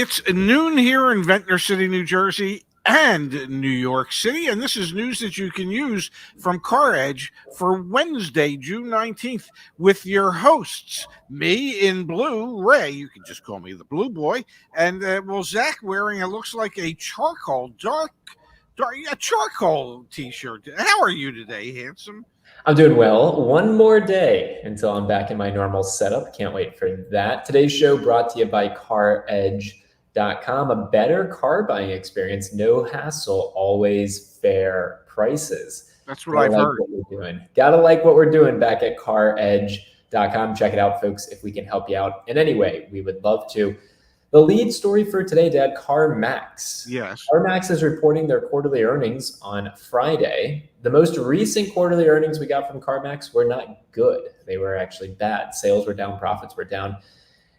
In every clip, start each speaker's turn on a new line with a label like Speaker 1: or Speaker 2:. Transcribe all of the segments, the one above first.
Speaker 1: It's noon here in Ventnor City, New Jersey, and New York City, and this is news that you can use from CarEdge for Wednesday, June 19th, with your hosts, me in blue, Ray, you can just call me the Blue Boy, and, Zach wearing, it looks like a dark, charcoal t-shirt. How are you today, handsome?
Speaker 2: I'm doing well. One more day until I'm back in my normal setup. Can't wait for that. Today's show brought to you by CarEdge.com. A better car buying experience, no hassle, always fair prices.
Speaker 1: That's what I've heard.
Speaker 2: What we're doing. Gotta like what we're doing back at CarEdge.com. Check it out, folks, if we can help you out in any way. We would love to. The lead story for today, Dad, CarMax.
Speaker 1: Yes.
Speaker 2: CarMax is reporting their quarterly earnings on Friday. The most recent quarterly earnings we got from CarMax were not good. They were actually bad. Sales were down, profits were down.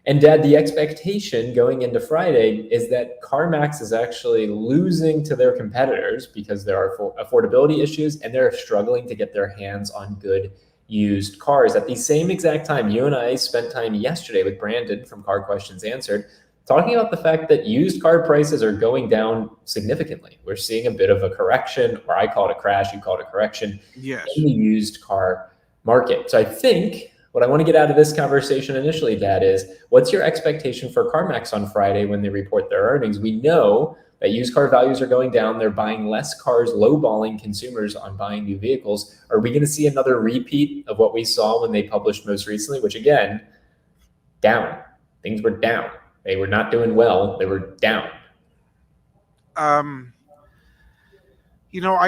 Speaker 2: And Dad, the expectation going into Friday is that CarMax is actually losing to their competitors because there are affordability issues and they're struggling to get their hands on good used cars. At the same exact time, you and I spent time yesterday with Brandon from Car Questions Answered talking about the fact that used car prices are going down significantly. We're seeing a bit of a correction, or I call it a crash, you call it a correction,
Speaker 1: yes,
Speaker 2: in the used car market. So I think what I want to get out of this conversation initially, Dad, is what's your expectation for CarMax on Friday when they report their earnings? We know that used car values are going down. They're buying less cars, lowballing consumers on buying new vehicles. Are we going to see another repeat of what we saw when they published most recently, which again, down. Things were down. They were not doing well. They were down.
Speaker 1: I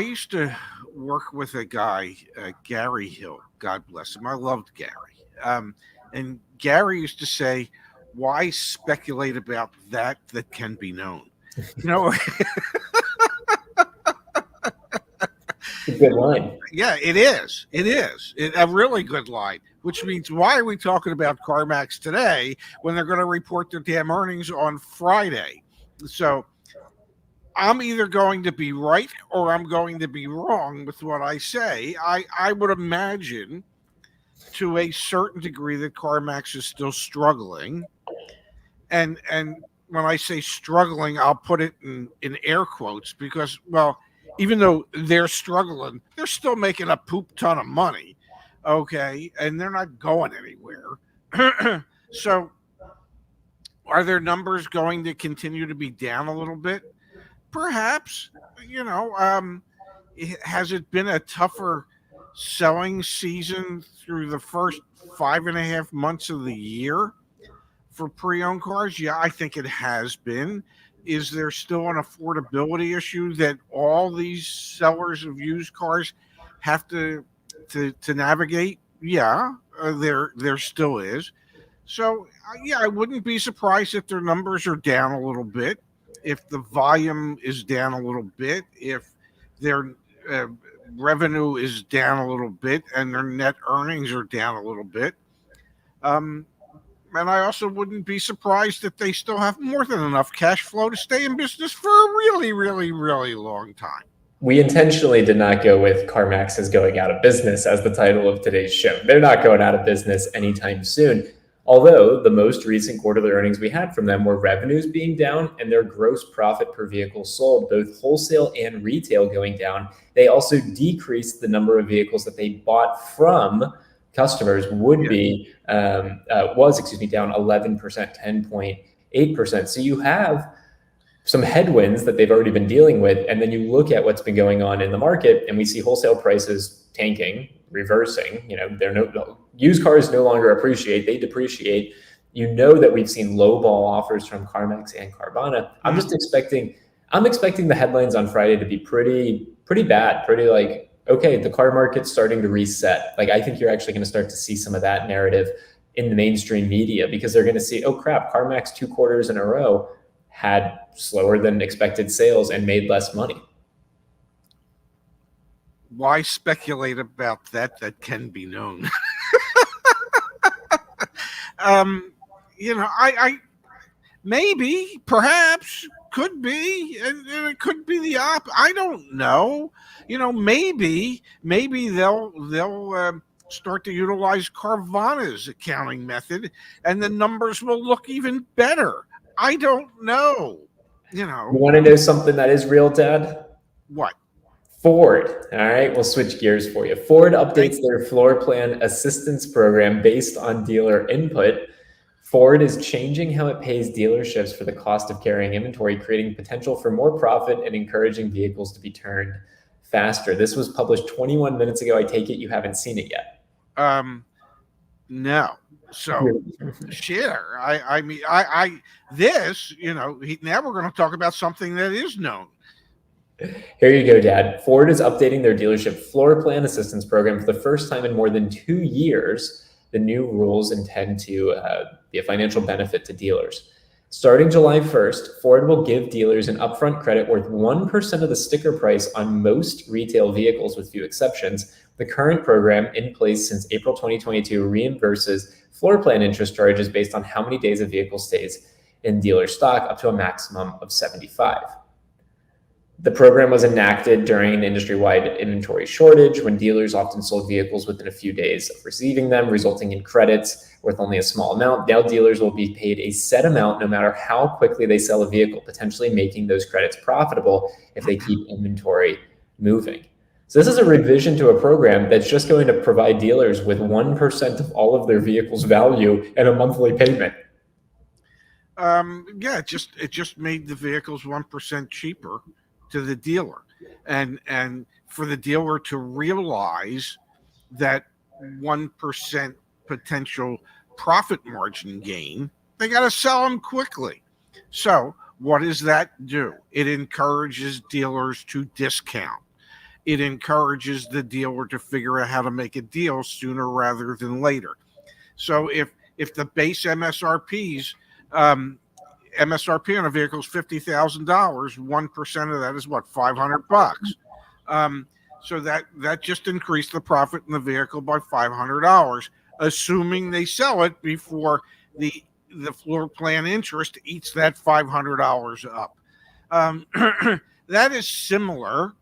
Speaker 1: used to work with a guy, Gary Hill. God bless him. I loved Gary. And Gary used to say, why speculate about that can be known?
Speaker 2: A good line.
Speaker 1: Yeah, it is. A really good line, which means why are we talking about CarMax today when they're going to report their damn earnings on Friday? So I'm either going to be right or I'm going to be wrong with what I say. I would imagine to a certain degree that CarMax is still struggling. And when I say struggling, I'll put it in air quotes because, well, even though they're struggling, they're still making a poop ton of money, okay? And they're not going anywhere. So are their numbers going to continue to be down a little bit? Perhaps. Has it been a tougher selling season through the first 5.5 months of the year for pre-owned cars? Yeah, I think it has been. Is there still an affordability issue that all these sellers of used cars have to navigate? Yeah, there still is. So, yeah, I wouldn't be surprised if their numbers are down a little bit, if the volume is down a little bit, if their revenue is down a little bit, and their net earnings are down a little bit. And I also wouldn't be surprised if they still have more than enough cash flow to stay in business for a really, really, really long time.
Speaker 2: We intentionally did not go with CarMax is going out of business as the title of today's show. They're not going out of business anytime soon. Although the most recent quarterly earnings we had from them were revenues being down and their gross profit per vehicle sold, both wholesale and retail, going down. They also decreased the number of vehicles that they bought from customers down 11%, 10.8%. So you have some headwinds that they've already been dealing with. And then you look at what's been going on in the market and we see wholesale prices tanking, reversing. Used cars no longer appreciate, they depreciate. That we've seen lowball offers from CarMax and Carvana. I'm expecting the headlines on Friday to be pretty bad, pretty like, okay, the car market's starting to reset. Like, I think you're actually going to start to see some of that narrative in the mainstream media because they're going to see, oh crap, CarMax 2 quarters in a row had slower than expected sales and made less money.
Speaker 1: Why speculate about that can be known? I maybe, perhaps, could be, and it could be the I don't know. Maybe they'll start to utilize Carvana's accounting method, and the numbers will look even better. I don't know. You
Speaker 2: You want to know something that is real, Dad?
Speaker 1: what?
Speaker 2: Ford. All right, we'll switch gears for you. Ford updates their floor plan assistance program based on dealer input. Ford is changing how it pays dealerships for the cost of carrying inventory, creating potential for more profit and encouraging vehicles to be turned faster. This was published 21 minutes ago. I take it you haven't seen it yet.
Speaker 1: No. So share. I mean, this, now we're going to talk about something that is known.
Speaker 2: Here you go, Dad. Ford is updating their dealership floor plan assistance program for the first time in more than 2 years. The new rules intend to be a financial benefit to dealers. Starting July 1st, Ford will give dealers an upfront credit worth 1% of the sticker price on most retail vehicles, with few exceptions. The current program, in place since April 2022, reimburses floor plan interest charges based on how many days a vehicle stays in dealer stock, up to a maximum of 75. The program was enacted during an industry-wide inventory shortage when dealers often sold vehicles within a few days of receiving them, resulting in credits worth only a small amount. Now dealers will be paid a set amount no matter how quickly they sell a vehicle, potentially making those credits profitable if they keep inventory moving. So this is a revision to a program that's just going to provide dealers with 1% of all of their vehicle's value and a monthly payment.
Speaker 1: Yeah, it just made the vehicles 1% cheaper to the dealer, and for the dealer to realize that 1% potential profit margin gain, they got to sell them quickly. So what does that do? It encourages dealers to discount. It encourages the dealer to figure out how to make a deal sooner rather than later. So if the base MSRP on a vehicle is $50,000, 1% of that is what, $500. So that just increased the profit in the vehicle by $500, assuming they sell it before the floor plan interest eats that $500 up. That is similar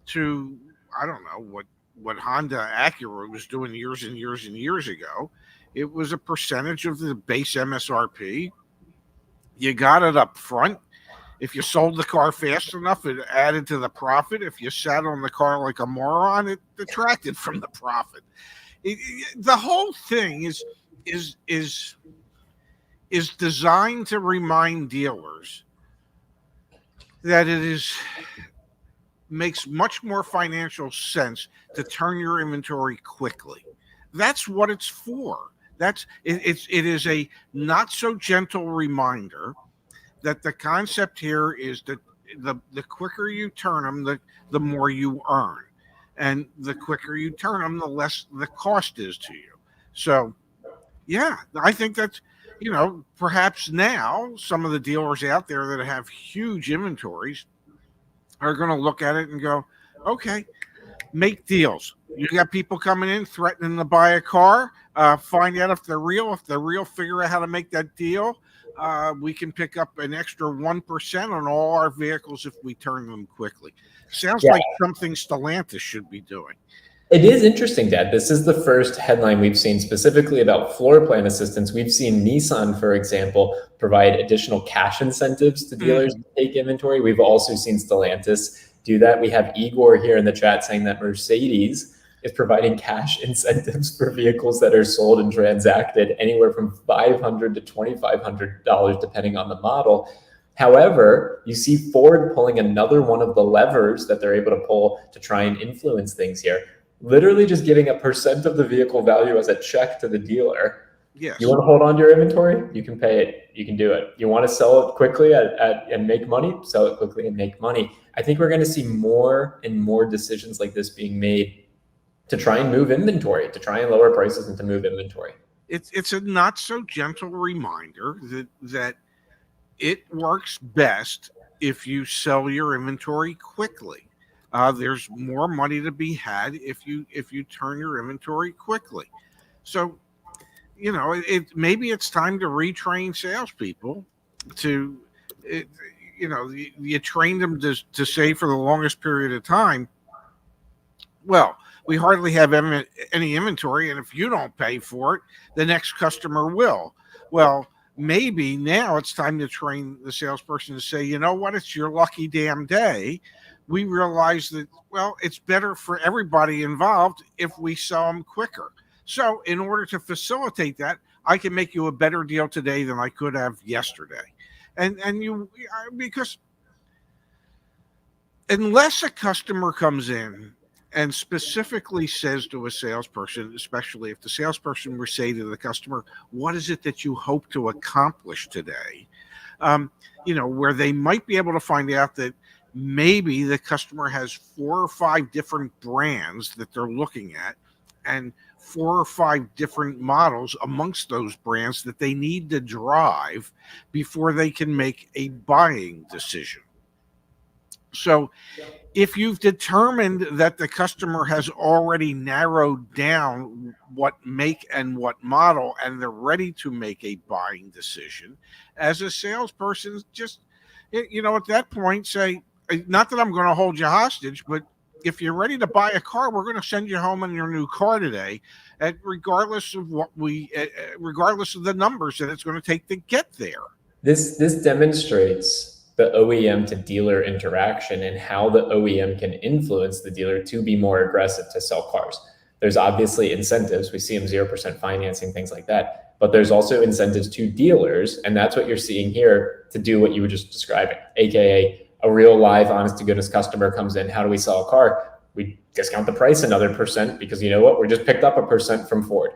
Speaker 1: to, I don't know, what Honda Acura was doing years and years and years ago. It was a percentage of the base MSRP. You got it up front. If you sold the car fast enough, it added to the profit. If you sat on the car like a moron, it detracted from the profit. The whole thing is designed to remind dealers that makes much more financial sense to turn your inventory quickly. That's what it's for. It is a not so gentle reminder that the concept here is that the quicker you turn them, the more you earn, and the quicker you turn them, the less the cost is to you. So, yeah, I think that's, perhaps now some of the dealers out there that have huge inventories are going to look at it and go, okay, make deals. You got people coming in threatening to buy a car. Find out if they're real. If they're real, figure out how to make that deal. We can pick up an extra 1% on all our vehicles if we turn them quickly. Sounds like something Stellantis should be doing.
Speaker 2: It is interesting, Dad. This is the first headline we've seen specifically about floor plan assistance. We've seen Nissan, for example, provide additional cash incentives to dealers to take inventory. We've also seen Stellantis do that. We have Igor here in the chat saying that Mercedes is providing cash incentives for vehicles that are sold and transacted anywhere from $500 to $2,500, depending on the model. However, you see Ford pulling another one of the levers that they're able to pull to try and influence things here. Literally just giving a percent of the vehicle value as a check to the dealer.
Speaker 1: Yes.
Speaker 2: You want to hold on to your inventory? You can pay it. You can do it. You want to sell it quickly and make money? Sell it quickly and make money. I think we're going to see more and more decisions like this being made to try and move inventory, to try and lower prices and to move inventory.
Speaker 1: It's a not so gentle reminder that it works best if you sell your inventory quickly. There's more money to be had if you turn your inventory quickly. So, maybe it's time to retrain salespeople to, you train them to save for the longest period of time. Well, we hardly have any inventory, and if you don't pay for it, the next customer will. Well, maybe now it's time to train the salesperson to say, you know what, it's your lucky damn day. We realize that, well, it's better for everybody involved if we sell them quicker. So, in order to facilitate that, I can make you a better deal today than I could have yesterday. And you, because unless a customer comes in and specifically says to a salesperson, especially if the salesperson were say to the customer, what is it that you hope to accomplish today? Where they might be able to find out that maybe the customer has 4 or 5 different brands that they're looking at, and 4 or 5 different models amongst those brands that they need to drive before they can make a buying decision. So if you've determined that the customer has already narrowed down what make and what model, and they're ready to make a buying decision, as a salesperson, just, at that point say, not that I'm going to hold you hostage, but if you're ready to buy a car, we're going to send you home in your new car today, regardless of regardless of the numbers that it's going to take to get there.
Speaker 2: This demonstrates the OEM to dealer interaction and how the OEM can influence the dealer to be more aggressive to sell cars. There's obviously incentives. We see them 0% financing, things like that. But there's also incentives to dealers. And that's what you're seeing here to do what you were just describing, AKA a real live, honest to goodness customer comes in. How do we sell a car? We discount the price another % because you know what? We just picked up 1% from Ford.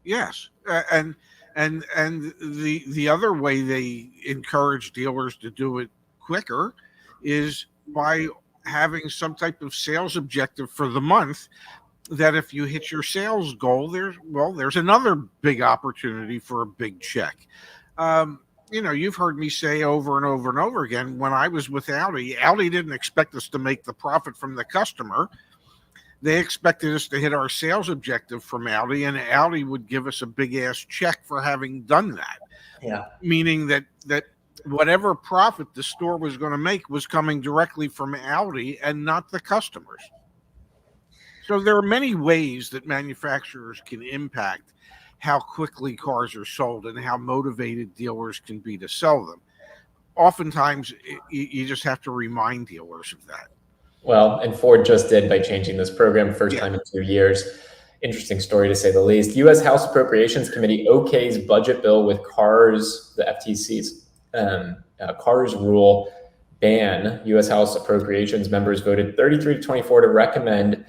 Speaker 1: Yes. And the other way they encourage dealers to do it quicker is by having some type of sales objective for the month, that if you hit your sales goal, there's another big opportunity for a big check. You've heard me say over and over and over again, when I was with Audi didn't expect us to make the profit from the customer. They expected us to hit our sales objective from Audi, and Audi would give us a big ass check for having done that.
Speaker 2: Yeah.
Speaker 1: Meaning that whatever profit the store was going to make was coming directly from Audi and not the customers. So there are many ways that manufacturers can impact how quickly cars are sold and how motivated dealers can be to sell them. Oftentimes, you just have to remind dealers of that.
Speaker 2: Well, and Ford just did by changing this program, first time in 2 years. Interesting story to say the least. U.S. House Appropriations Committee okays budget bill with CARS, the FTC's CARS rule ban. U.S. House Appropriations members voted 33-24 to recommend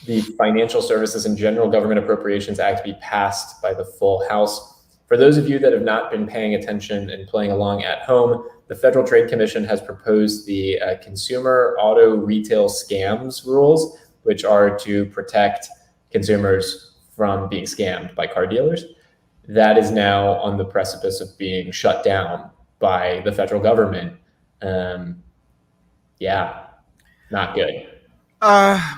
Speaker 2: the Financial Services and General Government Appropriations Act be passed by the full House. For those of you that have not been paying attention and playing along at home, the Federal Trade Commission has proposed the Consumer Auto Retail Scams rules, which are to protect consumers from being scammed by car dealers. That is now on the precipice of being shut down by the federal government. Not good.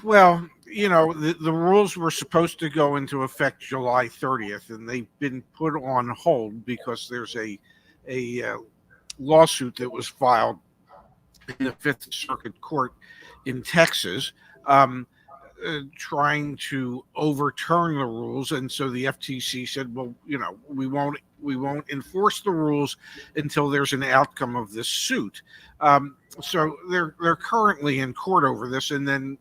Speaker 1: Well, the rules were supposed to go into effect July 30th, and they've been put on hold because there's a lawsuit that was filed in the Fifth Circuit Court in Texas, trying to overturn the rules. And so the FTC said, well, we won't enforce the rules until there's an outcome of this suit. So they're currently in court over this. And then,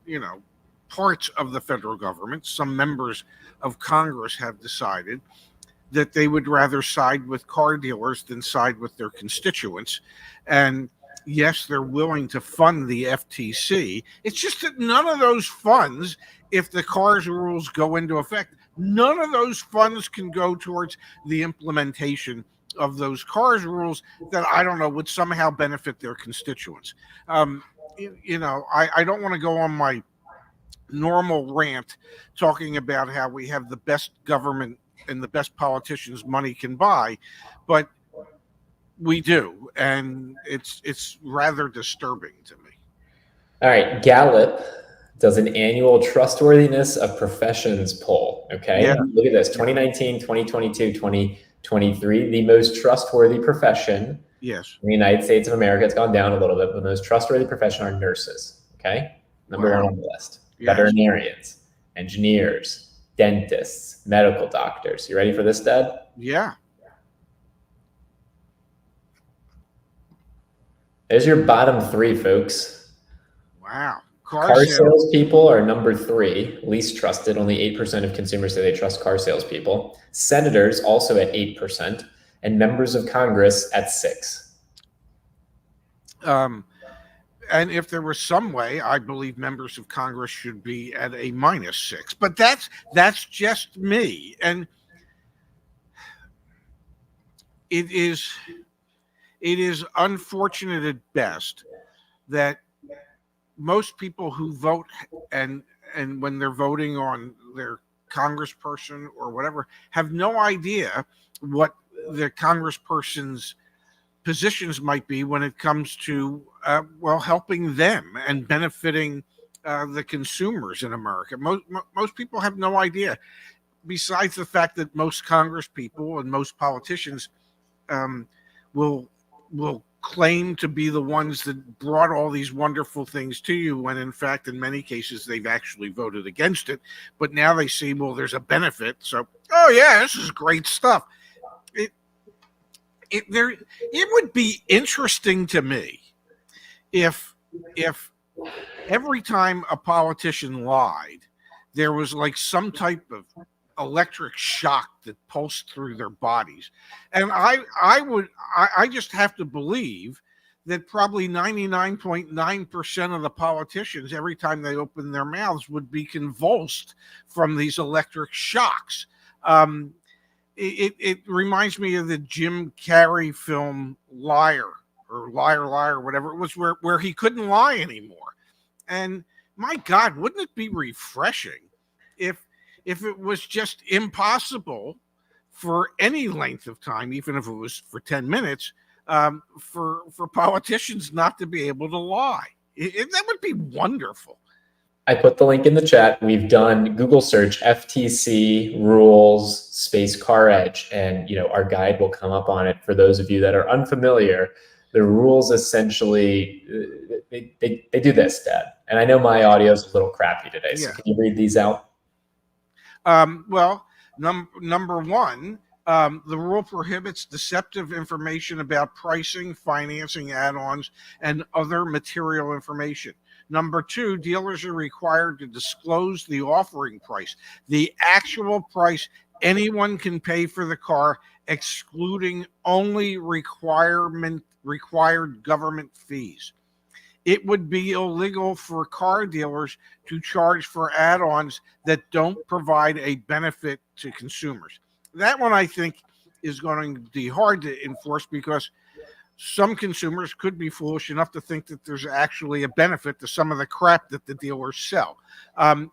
Speaker 1: parts of the federal government, some members of Congress, have decided that they would rather side with car dealers than side with their constituents. And yes, they're willing to fund the FTC. It's just that none of those funds, if the CARS rules go into effect, none of those funds can go towards the implementation of those CARS rules that, I don't know, would somehow benefit their constituents. I don't want to go on my normal rant talking about how we have the best government and the best politicians money can buy, but we do, and it's rather disturbing to me.
Speaker 2: All right, Gallup does an annual trustworthiness of professions poll. Okay, Look at this: 2019, 2022, 2023. The most trustworthy profession, in the United States of America, it's gone down a little bit, but the most trustworthy profession are nurses. Okay, number one on the list. Veterinarians, engineers, dentists, medical doctors. You ready for this, Dad?
Speaker 1: Yeah.
Speaker 2: There's your bottom three, folks.
Speaker 1: Wow.
Speaker 2: Car salespeople are number 3, least trusted. Only 8% of consumers say they trust car salespeople. Senators also at 8%, and members of Congress at 6%.
Speaker 1: And if there was some way, I believe members of Congress should be at a -6. But that's just me. And it is unfortunate at best that most people who vote and when they're voting on their congressperson or whatever have no idea what the congressperson's positions might be when it comes to helping them and benefiting the consumers in America. Most people have no idea, besides the fact that most Congress people and most politicians will claim to be the ones that brought all these wonderful things to you, when in fact in many cases they've actually voted against it. But now they see, well, there's a benefit, so oh yeah, this is great stuff. It would be interesting to me if every time a politician lied, there was like some type of electric shock that pulsed through their bodies. And I just have to believe that probably 99.9% of the politicians, every time they open their mouths, would be convulsed from these electric shocks. It reminds me of the Jim Carrey film Liar, or Liar, whatever it was, where he couldn't lie anymore. And my God, wouldn't it be refreshing if it was just impossible for any length of time, even if it was for 10 minutes, for politicians not to be able to lie? That would be wonderful.
Speaker 2: I put the link in the chat. We've done Google search FTC rules space CarEdge, and our guide will come up on it. For those of you that are unfamiliar, the rules essentially they do this, Dad. And I know my audio is a little crappy today, so can you read these out?
Speaker 1: Number one, the rule prohibits deceptive information about pricing, financing, add-ons, and other material information. Number 2, dealers are required to disclose the offering price, the actual price anyone can pay for the car, excluding only required government fees. It would be illegal for car dealers to charge for add-ons that don't provide a benefit to consumers. That one, I think, is going to be hard to enforce, because some consumers could be foolish enough to think that there's actually a benefit to some of the crap that the dealers sell, and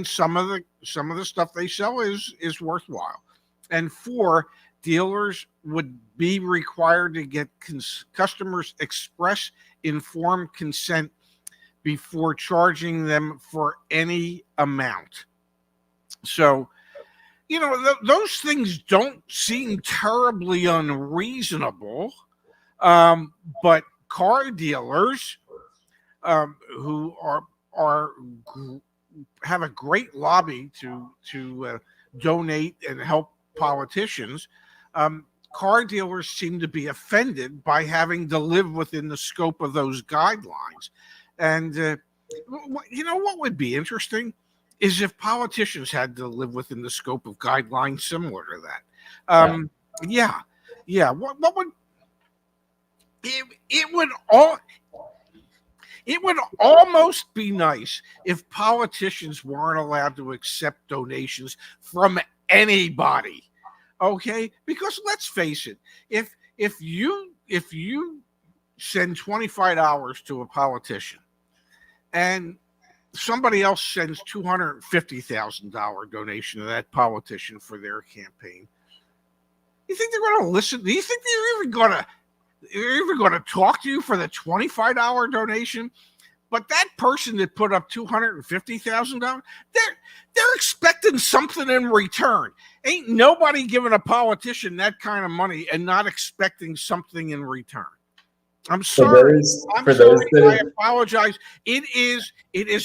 Speaker 1: some of the stuff they sell is worthwhile. And 4, dealers would be required to get customers express informed consent before charging them for any amount. So, those things don't seem terribly unreasonable, but car dealers who have a great lobby to donate and help politicians, car dealers seem to be offended by having to live within the scope of those guidelines. And what would be interesting is if politicians had to live within the scope of guidelines similar to that. What would it would almost be nice if politicians weren't allowed to accept donations from anybody. Okay, because let's face it, if you send $25 to a politician and somebody else sends $250,000 donation to that politician for their campaign, you think they're going to listen? Do you think they're even going to talk to you for the $25 donation? But that person that put up $250,000, they're expecting something in return. Ain't nobody giving a politician that kind of money and not expecting something in return. I'm sorry. I apologize. It is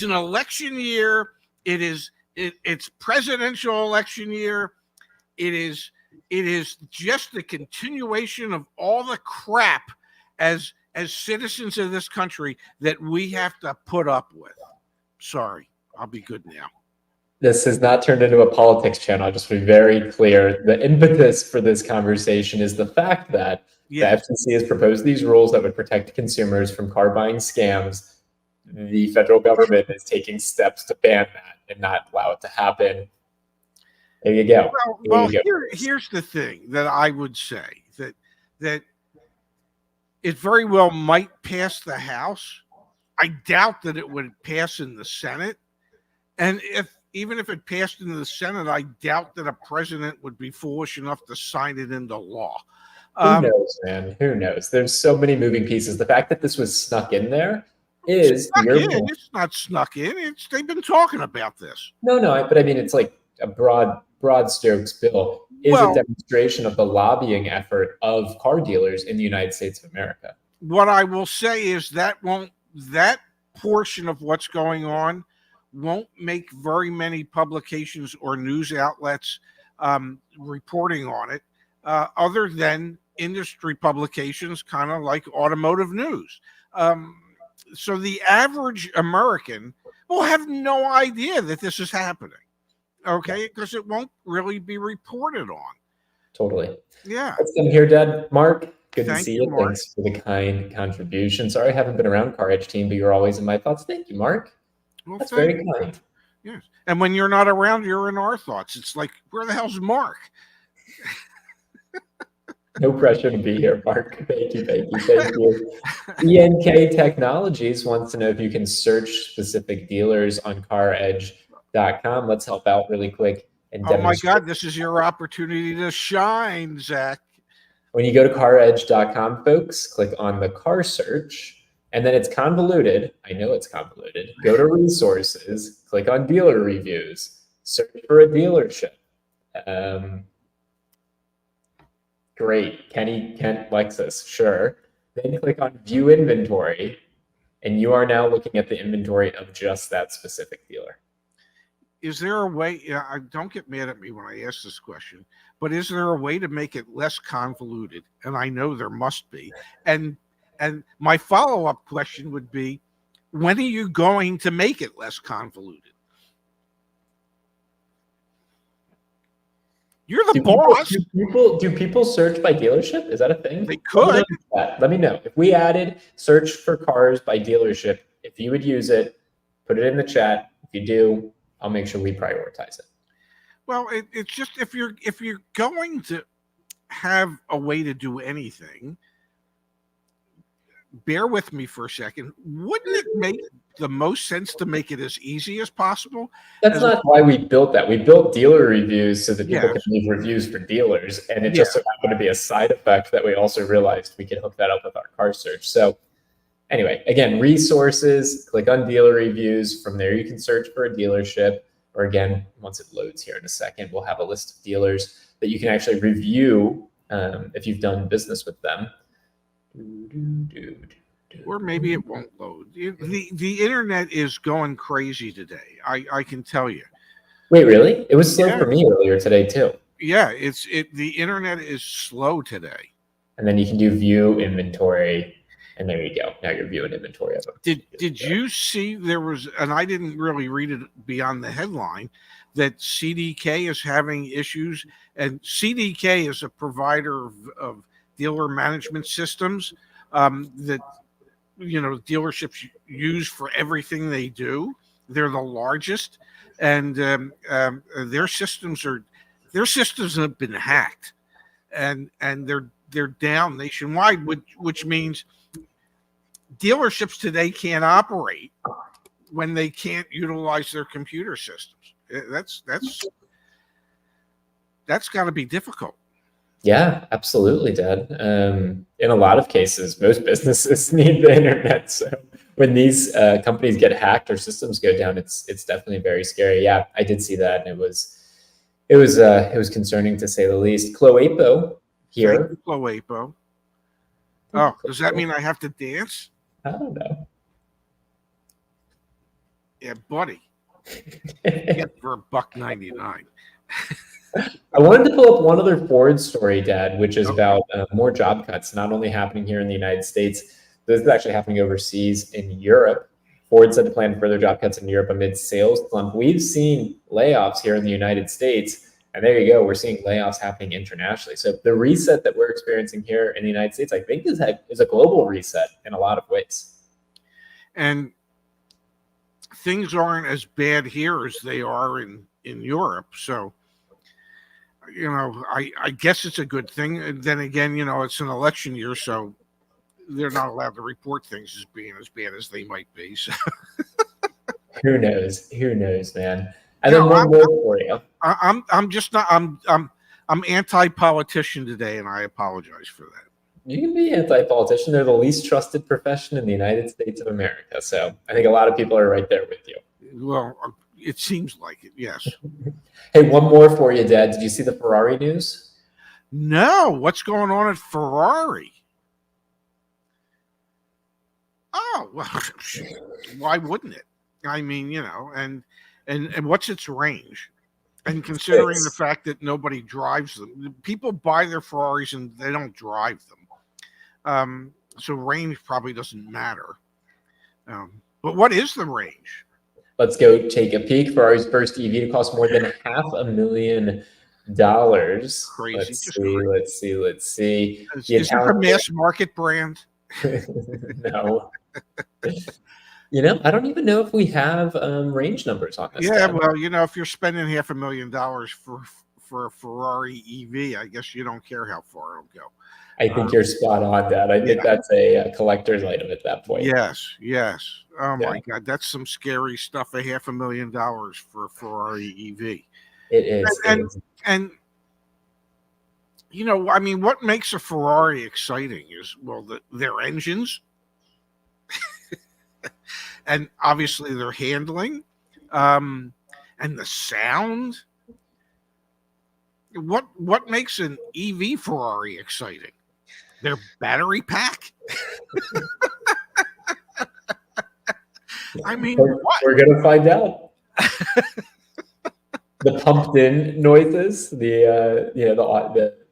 Speaker 1: an election year. It's presidential election year. It is just the continuation of all the crap as as citizens of this country that we have to put up with. Sorry, I'll be good now.
Speaker 2: This has not turned into a politics channel. I'll just be very clear. The impetus for this conversation is the fact that the FTC has proposed these rules that would protect consumers from car buying scams. The federal government is taking steps to ban that and not allow it to happen. There you go.
Speaker 1: Well, here's the thing that I would say, that it very well might pass the House. I doubt that it would pass in the Senate. And even if it passed in the Senate, I doubt that a president would be foolish enough to sign it into law.
Speaker 2: Who knows, man? Who knows? There's so many moving pieces. The fact that this was snuck in there is
Speaker 1: it's not snuck in. They've been talking about this.
Speaker 2: No, but I mean, it's like a broad strokes bill is a demonstration of the lobbying effort of car dealers in the United States of America.
Speaker 1: What I will say is that portion of what's going on won't make very many publications or news outlets reporting on it, other than industry publications, kind of like automotive news. So the average American will have no idea that this is happening, okay? Because it won't really be reported on.
Speaker 2: Totally.
Speaker 1: Yeah.
Speaker 2: That's them here, Dad. Mark, good to see you.
Speaker 1: Mark.
Speaker 2: Thanks for the kind contribution. Sorry I haven't been around CarEdge team, but you're always in my thoughts. Thank you, Mark.
Speaker 1: Well,
Speaker 2: that's very kind.
Speaker 1: Yes. And when you're not around, you're in our thoughts. It's like, where the hell's Mark?
Speaker 2: No pressure to be here, Mark. Thank you. ENK Technologies wants to know if you can search specific dealers on CarEdge.com. Let's help out really quick. And
Speaker 1: oh my God, this is your opportunity to shine, Zach.
Speaker 2: When you go to CarEdge.com, folks, click on the car search, and then it's convoluted. I know it's convoluted. Go to resources, click on dealer reviews, search for a dealership. Great. Kent Lexus, sure. Then click on view inventory, and you are now looking at the inventory of just that specific dealer.
Speaker 1: Is there a way, don't get mad at me when I ask this question, but is there a way to make it less convoluted? And I know there must be. And my follow-up question would be, when are you going to make it less convoluted? You're the boss.
Speaker 2: Do people search by dealership? Is that a thing?
Speaker 1: They could.
Speaker 2: Let me know. If we added search for cars by dealership, if you would use it, put it in the chat. If you do, I'll make sure we prioritize it.
Speaker 1: Well, it's just if you're going to have a way to do anything, bear with me for a second. Wouldn't it make the most sense to make it as easy as possible?
Speaker 2: That's not why we built that. We built dealer reviews so that people can leave reviews for dealers, and it just so happened to be a side effect that we also realized we could hook that up with our car search. So anyway, again, resources, click on dealer reviews. From there, you can search for a dealership, or again, once it loads here in a second, we'll have a list of dealers that you can actually review if you've done business with them.
Speaker 1: Or maybe it won't load. The internet is going crazy today. I can tell you.
Speaker 2: Wait, really? It was slow for me earlier today too.
Speaker 1: Yeah, the internet is slow today.
Speaker 2: And then you can do view inventory, and there you go. Now you're viewing inventory of them.
Speaker 1: Did you see there was, and I didn't really read it beyond the headline, that CDK is having issues, and CDK is a provider of dealer management systems that dealerships use for everything they do. They're the largest, and their systems have been hacked, and they're down nationwide, which means dealerships today can't operate when they can't utilize their computer systems. That's got to be difficult.
Speaker 2: Yeah, absolutely, Dad. In a lot of cases, most businesses need the internet. So when these companies get hacked or systems go down, it's definitely very scary. Yeah, I did see that, and it was concerning to say the least. Cloapo here.
Speaker 1: Cloapo. Oh, does that mean I have to dance?
Speaker 2: I don't know.
Speaker 1: Yeah, buddy. Get for $1.99.
Speaker 2: I wanted to pull up one other Ford story, Dad, which is about more job cuts, not only happening here in the United States, This is actually happening overseas in Europe. Ford said to plan further job cuts in Europe amid sales slump. We've seen layoffs here in the United States, and there you go. We're seeing layoffs happening internationally. So the reset that we're experiencing here in the United States, I think, is a global reset in a lot of ways.
Speaker 1: And things aren't as bad here as they are in Europe. So, I guess it's a good thing. And then again, it's an election year, so they're not allowed to report things as being as bad as they might be. So.
Speaker 2: Who knows? Who knows, man? And then one more for you.
Speaker 1: I'm just not. I'm anti-politician today, and I apologize for that.
Speaker 2: You can be anti-politician. They're the least trusted profession in the United States of America. So I think a lot of people are right there with you.
Speaker 1: Well, it seems like it. Yes.
Speaker 2: Hey, one more for you, Dad. Did you see the Ferrari news?
Speaker 1: No. What's going on at Ferrari? Oh, well, why wouldn't it? I mean, and what's its range? And considering the fact that nobody drives them, people buy their Ferraris and they don't drive them. So range probably doesn't matter. But what is the range?
Speaker 2: Let's go take a peek. Ferrari's first EV to cost more than $500,000.
Speaker 1: Crazy.
Speaker 2: Let's see.
Speaker 1: Is it a mass market brand?
Speaker 2: No. I don't even know if we have range numbers on this.
Speaker 1: Yeah, well, if you're spending $500,000 for a Ferrari EV, I guess you don't care how far it'll go.
Speaker 2: I think you're spot on, Dad. I think that's a collector's item at that point.
Speaker 1: Yes. Oh my God, that's some scary stuff. $500,000 for a Ferrari EV.
Speaker 2: It is.
Speaker 1: And what makes a Ferrari exciting is, their engines. And obviously their handling, and the sound. What makes an EV Ferrari exciting? Their battery pack. I mean, what?
Speaker 2: We're gonna find out. The pumped-in noises, the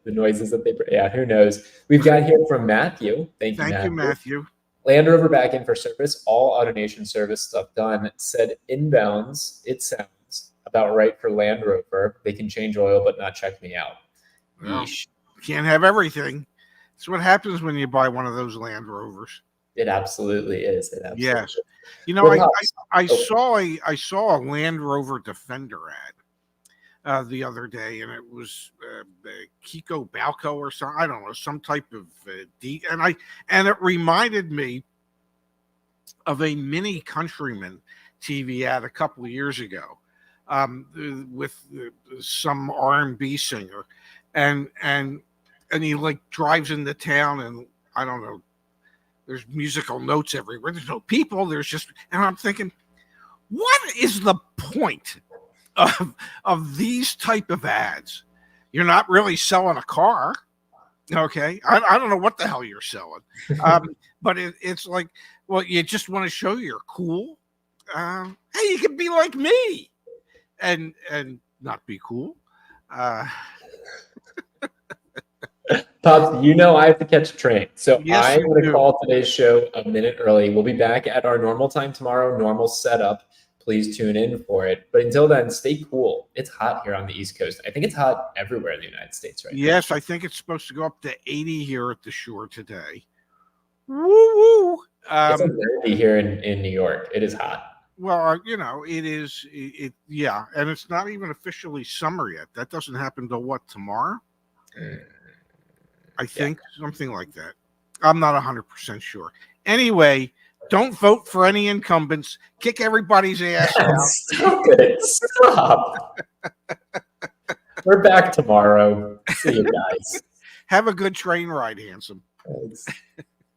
Speaker 2: noises that they. Yeah, who knows? We've got here from Matthew. Thank you,
Speaker 1: Matthew.
Speaker 2: Land Rover back in for service. All AutoNation service stuff done. Said inbounds. It sounds about right for Land Rover. They can change oil, but not check me out.
Speaker 1: Well, can't have everything. That's what happens when you buy one of those Land Rovers.
Speaker 2: It absolutely is.
Speaker 1: Yes. I saw a Land Rover Defender ad the other day, and it was Kiko Balco or something. I don't know, some type of and it reminded me of a Mini Countryman TV ad a couple of years ago, with some R&B singer, and he drives into town, and I don't know, there's musical notes everywhere. There's no people. There's just, and I'm thinking, what is the point of these type of ads? You're not really selling a car. Okay. I don't know what the hell you're selling. But it's like, well, you just want to show you're cool. Hey, you can be like me and not be cool.
Speaker 2: Pops, I have to catch a train. So
Speaker 1: yes,
Speaker 2: I'm going to call today's show a minute early. We'll be back at our normal time tomorrow, normal setup. Please tune in for it. But until then, stay cool. It's hot here on the East Coast. I think it's hot everywhere in the United States right now.
Speaker 1: Yes, I think it's supposed to go up to 80 here at the shore today. Woo-woo.
Speaker 2: It's 90 here in New York. It is hot.
Speaker 1: Well, it is. Yeah, and it's not even officially summer yet. That doesn't happen till what, tomorrow? I think something like that. I'm not 100% sure. Anyway, don't vote for any incumbents. Kick everybody's ass out.
Speaker 2: Stop it. Stop. We're back tomorrow. See you guys.
Speaker 1: Have a good train ride, handsome.
Speaker 2: Thanks.